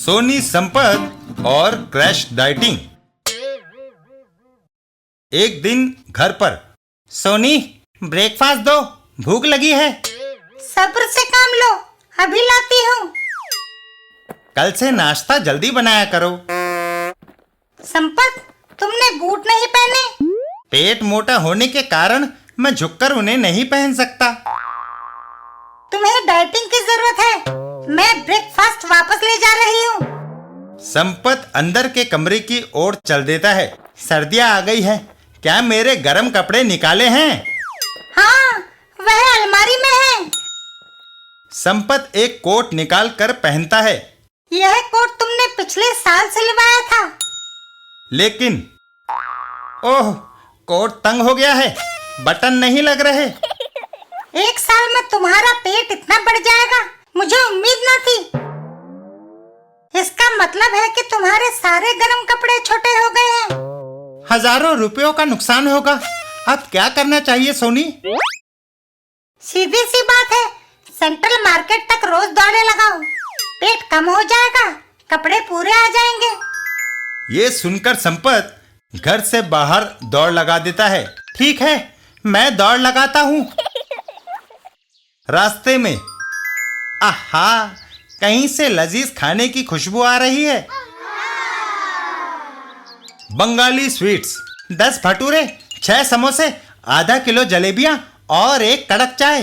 सोनी संपत और crash dieting. एक दिन घर पर। सोनी, ब्रेकफास्ट दो, भूख लगी है। सब्र से काम लो, अभी लाती हूँ। कल से नाश्ता जल्दी बनाया करो। संपत, तुमने बूट नहीं पहने? पेट मोटा होने के कारण मैं झुककर उन्हें नहीं पहन सकता। तुम्हें डाइटिंग की जरूरत है। मैं ब्रेकफास्ट वापस ले जा रही हूँ। संपत अंदर के कमरे की ओर चल देता है। सर्दियाँ आ गई है, क्या मेरे गर्म कपड़े निकाले हैं? हाँ, वह अलमारी में है। संपत एक कोट निकाल कर पहनता है। यह कोट तुमने पिछले साल सिलवाया था। लेकिन ओह, कोट तंग हो गया है, बटन नहीं लग रहे। एक साल में तुम्हारा पेट इतना बढ़ जाएगा, मुझे उम्मीद न थी। इसका मतलब है कि तुम्हारे सारे गर्म कपड़े छोटे हो गए हैं। हजारों रुपयों का नुकसान होगा। अब क्या करना चाहिए सोनी? सीधी सी बात है, सेंट्रल मार्केट तक रोज दौड़े लगाओ। पेट कम हो जाएगा, कपड़े पूरे आ जाएंगे। ये सुनकर संपत घर से बाहर दौड़ लगा देता है। ठीक है, मैं दौड़ लगाता हूँ। रास्ते में आहा, कहीं से लजीज खाने की खुशबू आ रही है। बंगाली स्वीट्स, 10 भटूरे, 6 समोसे, आधा किलो जलेबियां और एक कड़क चाय।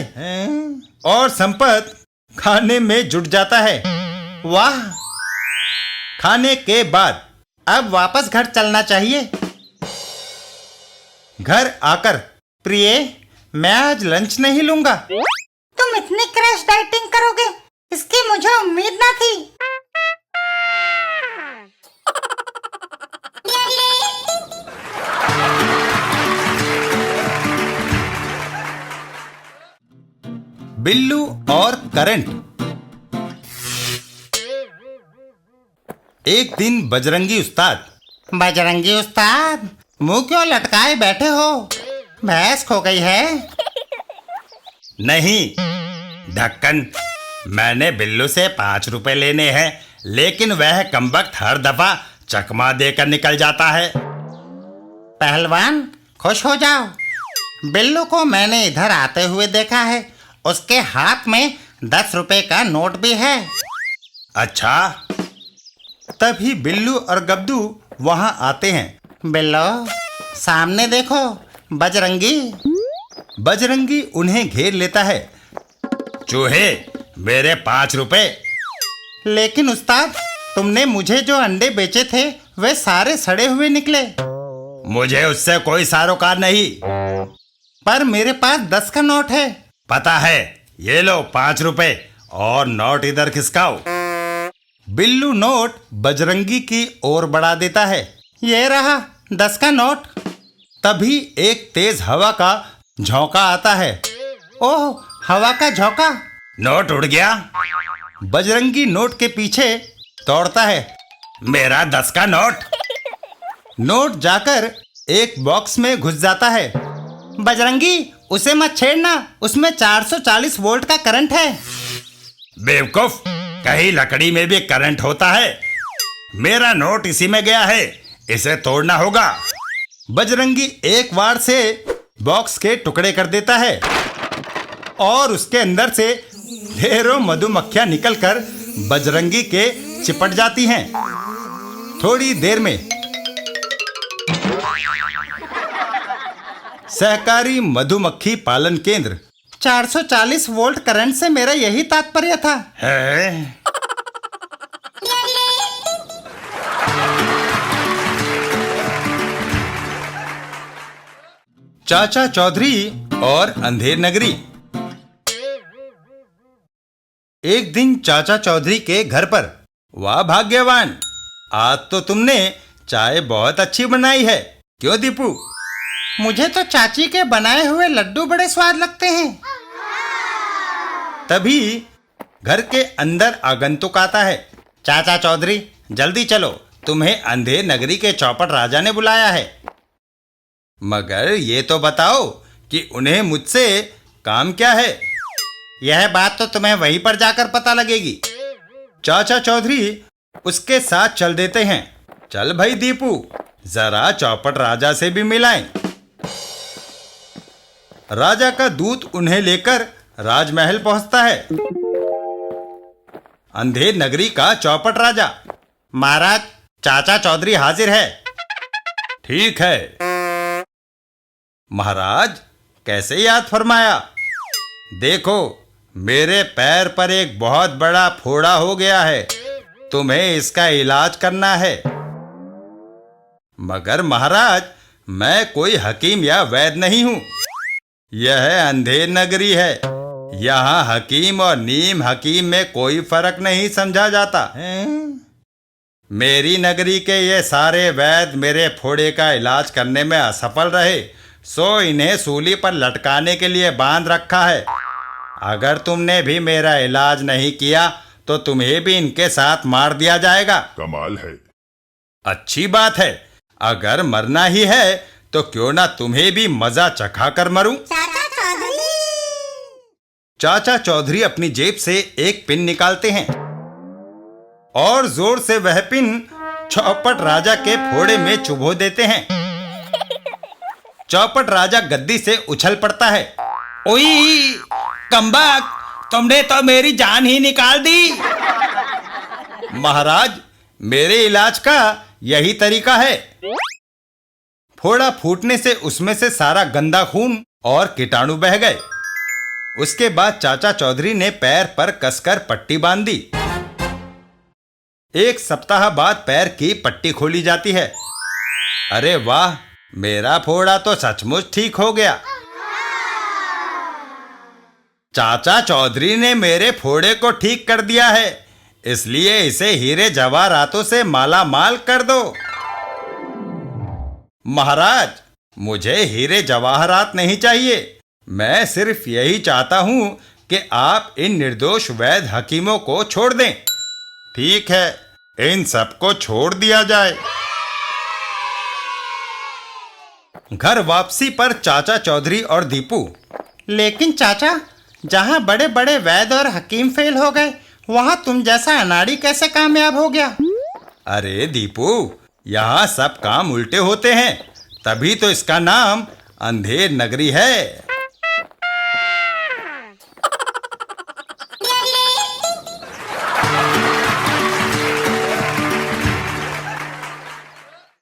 और संपत खाने में जुट जाता है। वाह! खाने के बाद अब वापस घर चलना चाहिए। घर आकर, प्रिय, मैं आज लंच नहीं लूंगा। तुम इतनी क्रैश डाइटिंग करोगे, इसकी मुझे उम्मीद न थी। बिल्लू और करंट। एक दिन बजरंगी उस्ताद। बजरंगी उस्ताद, मुंह क्यों लटकाए बैठे हो? भैंस खो गई है? नहीं ढक्कन, मैंने बिल्लू से 5 रुपए लेने हैं, लेकिन वह कमबख्त हर दफा चकमा देकर निकल जाता है। पहलवान, खुश हो जाओ। बिल्लू को मैंने इधर आते हुए देखा है, उसके हाथ में 10 रुपए का नोट भी है। अच्छा। तभी बिल्लू और गब्दू वहां आते हैं। बिल्लो, सामने देखो, बजरंगी। बजरंगी उन्हें घेर लेता है। चूहे, मेरे 5 रुपए। लेकिन उस्ताद, तुमने मुझे जो अंडे बेचे थे वे सारे सड़े हुए निकले। मुझे उससे कोई सरोकार नहीं। पर मेरे पास 10 का नोट है। पता है, ये लो 5 रुपए और नोट इधर खिसकाओ। बिल्लू नोट बजरंगी की ओर बढ़ा देता है। ये रहा 10 का नोट। तभी एक तेज हवा का झोंका आता है। ओह, हवा का झोंका! नोट उड़ गया। बजरंगी नोट के पीछे दौड़ता है। मेरा 10 का नोट! नोट जाकर एक बॉक्स में घुस जाता है। बजरंगी, उसे मत छेड़ना, उसमें 440 वोल्ट का करंट है। बेवकूफ, कहीं लकड़ी में भी करंट होता है। मेरा नोट इसी में गया है, इसे तोड़ना होगा। बजरंगी एक बार से बॉक्स के टुकड़े कर देता है और उसके अंदर से ढेरों मधुमक्खियां निकलकर बजरंगी के चिपट जाती हैं। थोड़ी देर में सहकारी मधुमक्खी पालन केंद्र। 440 वोल्ट करंट से मेरा यही तात्पर्य था। है? चाचा चौधरी और अंधेर नगरी। एक दिन चाचा चौधरी के घर पर। वाह भाग्यवान, आज तो तुमने चाय बहुत अच्छी बनाई है। क्यों दीपू? मुझे तो चाची के बनाए हुए लड्डू बड़े स्वाद लगते हैं। तभी घर के अंदर आगंतुक आता है। चाचा चौधरी, जल्दी चलो, तुम्हें अंधेर नगरी के चौपट राजा ने बुलाया है। मगर ये तो बताओ कि उन्हें मुझसे काम क्या है? यह बात तो तुम्हें वहीं पर जाकर पता लगेगी। चाचा चौधरी उसके साथ चल देते हैं। चल भाई दीपू, जरा चौपट राजा से भी मिलाएं। राजा का दूत उन्हें लेकर राजमहल पहुंचता है। अंधेर नगरी का चौपट राजा। महाराज, चाचा चौधरी हाजिर है। ठीक है। महाराज, कैसे याद फरमाया? देखो, मेरे पैर पर एक बहुत बड़ा फोड़ा हो गया है, तुम्हें इसका इलाज करना है। मगर महाराज, मैं कोई हकीम या वैद्य नहीं हूं। यह अंधेर नगरी है, यहाँ हकीम और नीम हकीम में कोई फर्क नहीं समझा जाता। मेरी नगरी के ये सारे वैद्य मेरे फोड़े का इलाज करने में असफल रहे, सो इन्हें सूली पर लटकाने के लिए बांध रखा है। अगर तुमने भी मेरा इलाज नहीं किया तो तुम्हें भी इनके साथ मार दिया जाएगा। कमाल है। अच्छी बात है, अगर मरना ही है तो क्यों ना तुम्हें भी मजा चखा कर मरूं। चाचा चौधरी। चाचा चौधरी अपनी जेब से एक पिन निकालते हैं और जोर से वह पिन चौपट राजा के फोड़े में चुभो देते हैं। चौपट राजा गद्दी से उछल पड़ता है। ओई कम्बक, तुमने तो मेरी जान ही निकाल दी। महाराज, मेरे इलाज का यही तरीका है। फोड़ा फूटने से उसमें से सारा गंदा खून और कीटाणु बह गए। उसके बाद चाचा चौधरी ने पैर पर कसकर पट्टी बांध दी। एक सप्ताह बाद पैर की पट्टी खोली जाती है। अरे वाह, मेरा फोड़ा तो सचमुच ठीक हो गया। चाचा चौधरी ने मेरे फोड़े को ठीक कर दिया है, इसलिए इसे हीरे जवाहरातों से माला माल कर दो। महाराज, मुझे हीरे जवाहरात नहीं चाहिए। मैं सिर्फ यही चाहता हूं कि आप इन निर्दोष वैद्य हकीमों को छोड़ दें। ठीक है, इन सबको छोड़ दिया जाए। घर वापसी पर चाचा चौधरी और दीपू। लेकिन चाचा, जहां बड़े बड़े वैद्य और हकीम फेल हो गए, वहां तुम जैसा अनाड़ी कैसे कामयाब हो गया? अरे दीपू, यहाँ सब काम उल्टे होते हैं, तभी तो इसका नाम अंधेर नगरी है।